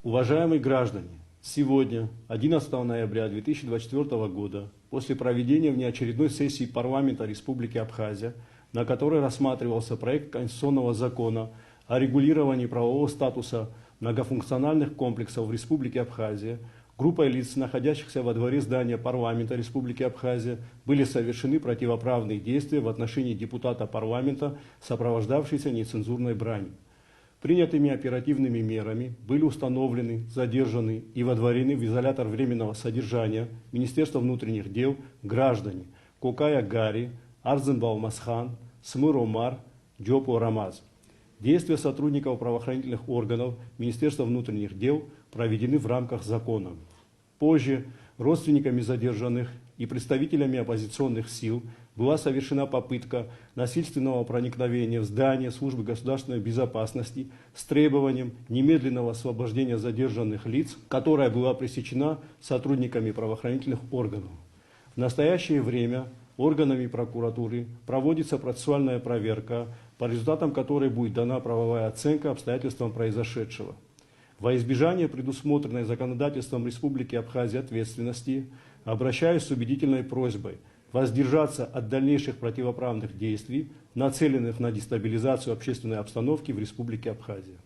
Уважаемые граждане, сегодня, 11 ноября 2024 года, после проведения внеочередной сессии парламента Республики Абхазия, на которой рассматривался проект конституционного закона о регулировании правового статуса многофункциональных комплексов в Республике Абхазия, группой лиц, находящихся во дворе здания парламента Республики Абхазия, были совершены противоправные действия в отношении депутата парламента, сопровождавшиеся нецензурной бранью. Принятыми оперативными мерами были установлены, задержаны и водворены в изолятор временного содержания Министерства внутренних дел граждане Кокая Гари, Арзенбаум Асхан, Смыр Омар, Джопо Рамаз. Действия сотрудников правоохранительных органов Министерства внутренних дел проведены в рамках закона. Позже родственниками задержанных и представителями оппозиционных сил была совершена попытка насильственного проникновения в здание Службы государственной безопасности с требованием немедленного освобождения задержанных лиц, которая была пресечена сотрудниками правоохранительных органов. В настоящее время органами прокуратуры проводится процессуальная проверка, по результатам которой будет дана правовая оценка обстоятельствам произошедшего. Во избежание предусмотренной законодательством Республики Абхазия ответственности обращаюсь с убедительной просьбой воздержаться от дальнейших противоправных действий, нацеленных на дестабилизацию общественной обстановки в Республике Абхазия.